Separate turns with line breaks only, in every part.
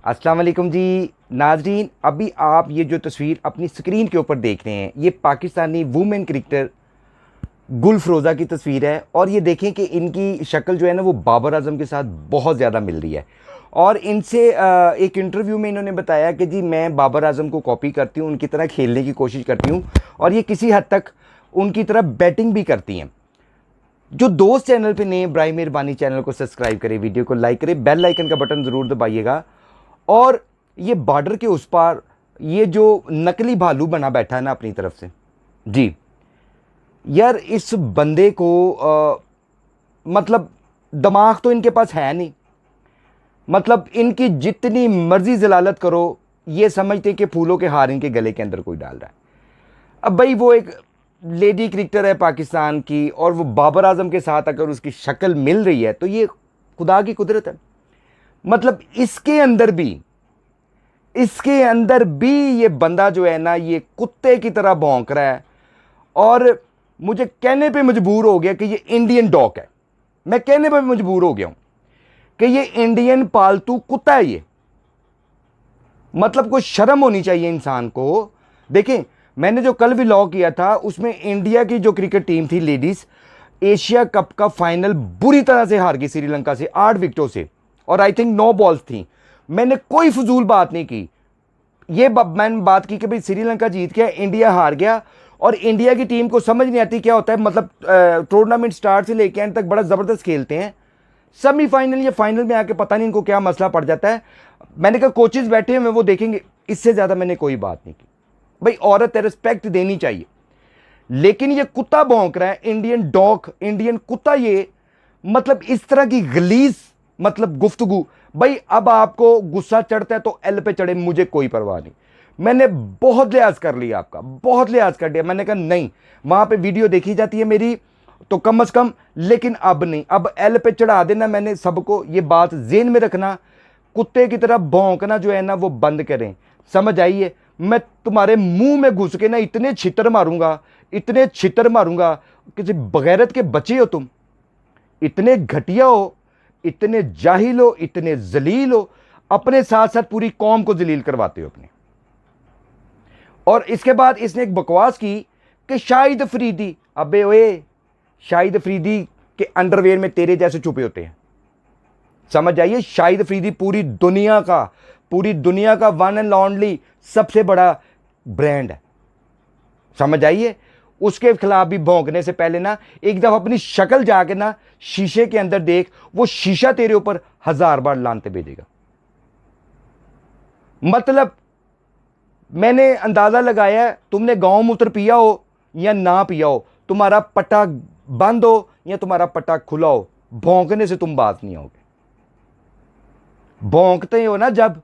अस्सलाम वालेकुम जी नाजरीन। अभी आप ये जो तस्वीर अपनी स्क्रीन के ऊपर देख रहे हैं, ये पाकिस्तानी वुमेन क्रिकेटर गुलफरोज़ा की तस्वीर है। और ये देखें कि इनकी शक्ल जो है ना, वो बाबर आजम के साथ बहुत ज़्यादा मिल रही है। और इनसे एक इंटरव्यू में इन्होंने बताया कि जी मैं बाबर आजम को कॉपी करती हूँ, उनकी तरह खेलने की कोशिश करती हूँ, और ये किसी हद तक उनकी तरह बैटिंग भी करती हैं। जो दोस्त चैनल पे नए, बराए मेहरबानी चैनल को सब्सक्राइब करें, वीडियो को लाइक करें, बेल आइकन का बटन ज़रूर दबाइएगा। और ये बॉर्डर के उस पार ये जो नकली भालू बना बैठा है ना अपनी तरफ से, जी यार इस बंदे को मतलब दिमाग तो इनके पास है नहीं। मतलब इनकी जितनी मर्जी जलालत करो, ये समझते कि फूलों के हार इनके गले के अंदर कोई डाल रहा है। अब भाई वो एक लेडी क्रिकेटर है पाकिस्तान की, और वो बाबर आजम के साथ अगर उसकी शक्ल मिल रही है तो ये खुदा की कुदरत है। मतलब इसके अंदर भी ये बंदा जो है ना, ये कुत्ते की तरह भौंक रहा है। और मुझे कहने पे मजबूर हो गया कि ये इंडियन डॉग है। मैं कहने पे मजबूर हो गया हूं कि ये इंडियन पालतू कुत्ता है। ये मतलब कोई शर्म होनी चाहिए इंसान को। देखें, मैंने जो कल व्लॉग किया था उसमें इंडिया की जो क्रिकेट टीम थी लेडीज, एशिया कप का फाइनल बुरी तरह से हार गई श्रीलंका से 8 विकेटों से, और आई थिंक 9 बॉल्स थी। मैंने कोई फजूल बात नहीं की। मैंने बात की कि भाई श्रीलंका जीत गया, इंडिया हार गया, और इंडिया की टीम को समझ नहीं आती क्या होता है। मतलब टूर्नामेंट स्टार्ट से लेकर एंड तक बड़ा ज़बरदस्त खेलते हैं, सेमीफाइनल या फाइनल में आके पता नहीं इनको क्या मसला पड़ जाता है। मैंने कहा कोचेज बैठे हुए वो देखेंगे। इससे ज़्यादा मैंने कोई बात नहीं की। भाई औरत है, रिस्पेक्ट देनी चाहिए। लेकिन ये कुत्ता भौंक रहा है, इंडियन डॉग, इंडियन कुत्ता। ये मतलब इस तरह की गलीज मतलब गुफ्तगू। भाई अब आपको गुस्सा चढ़ता है तो एल पे चढ़े, मुझे कोई परवाह नहीं। मैंने बहुत लिहाज कर लिया आपका, बहुत लिहाज कर दिया। मैंने कहा नहीं, वहां पे वीडियो देखी जाती है मेरी तो कम से कम, लेकिन अब नहीं। अब एल पे चढ़ा देना मैंने सबको। ये बात जेन में रखना, कुत्ते की तरह भौंकना जो है ना वो बंद करें। समझ आइए, मैं तुम्हारे मुंह में घुस के ना इतने छितर मारूंगा, इतने छितर मारूंगा। किसी बगैरत के बच्चे हो तुम, इतने घटिया हो, इतने जाहिल हो, इतने जलील हो, अपने साथ साथ पूरी कौम को जलील करवाते हो अपने। और इसके बाद इसने एक बकवास की कि शाहिद अफरीदी, अबे ओए, शाहिद अफरीदी के अंडरवेयर में तेरे जैसे छुपे होते हैं। समझ आइए, शाहिद अफरीदी पूरी दुनिया का वन एंड ओनली सबसे बड़ा ब्रांड है। समझ आइए, उसके खिलाफ भी भौंकने से पहले ना एक दफा अपनी शक्ल जाके ना शीशे के अंदर देख। वो शीशा तेरे ऊपर 1000 बार लानते भेजेगा। मतलब मैंने अंदाजा लगाया है, तुमने गांव मूत्र पिया हो या ना पिया हो, तुम्हारा पट्टा बंद हो या तुम्हारा पट्टा खुला हो, भौंकने से तुम बात नहीं आओगे। भौंकते हो ना जब,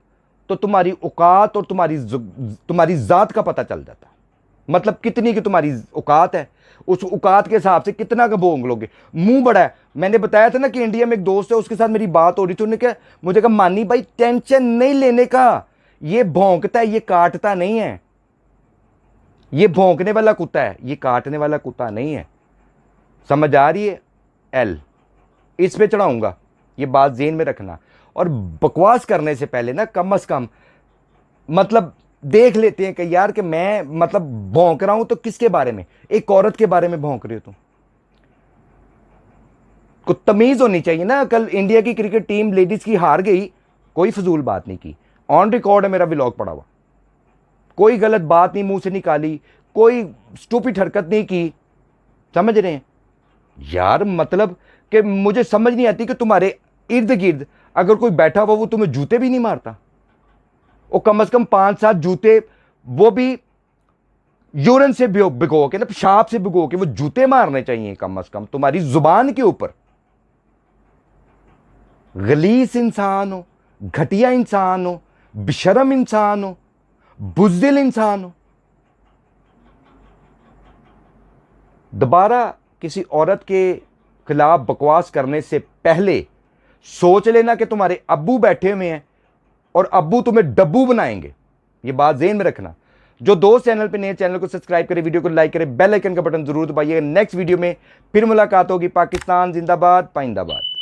तो तुम्हारी औकात और तुम्हारी जात का पता चल जाता है। मतलब कितनी की तुम्हारी औकात है, उस औकात के हिसाब से कितना का भोंग लोगे। मुंह बड़ा है। मैंने बताया था ना कि इंडिया में एक दोस्त है, उसके साथ मेरी बात हो रही थी। उन्होंने कहा, मुझे कहा मानी भाई टेंशन नहीं लेने का, ये भौंकता है, ये काटता नहीं है। ये भौंकने वाला कुत्ता है, ये काटने वाला कुत्ता नहीं है। समझ आ रही है? एल इस पे चढ़ाऊंगा, ये बात जेन में रखना। और बकवास करने से पहले ना कम से कम मतलब देख लेते हैं कि यार कि मैं मतलब भौंक रहा हूं तो किसके बारे में, एक औरत के बारे में भौंक रही हो तुम। कुछ तमीज होनी चाहिए ना। कल इंडिया की क्रिकेट टीम लेडीज की हार गई, कोई फजूल बात नहीं की। ऑन रिकॉर्ड है मेरा व्लॉग पड़ा हुआ, कोई गलत बात नहीं मुंह से निकाली, कोई स्टूपिड हरकत नहीं की। समझ रहे हैं यार? मतलब कि मुझे समझ नहीं आती कि तुम्हारे इर्द गिर्द अगर कोई बैठा हुआ वो तुम्हें जूते भी नहीं मारता। वो कम से कम 5-7 जूते, वो भी यूरिन से भिगो के ना, पेशाब से भिगो के वो जूते मारने चाहिए कम से कम तुम्हारी जुबान के ऊपर। गलीस इंसान हो, घटिया इंसान हो, बेशरम इंसान हो, बुज़दिल इंसान हो। दोबारा किसी औरत के खिलाफ बकवास करने से पहले सोच लेना कि तुम्हारे अब्बू बैठे हुए हैं और अब्बू तुम्हें डब्बू बनाएंगे। ये बात ज़हन में रखना। जो दोस्त चैनल पे नए, चैनल को सब्सक्राइब करें, वीडियो को लाइक करें, बेल आइकन का बटन जरूर दबाइएगा। नेक्स्ट वीडियो में फिर मुलाकात होगी। पाकिस्तान जिंदाबाद, पाइंदाबाद।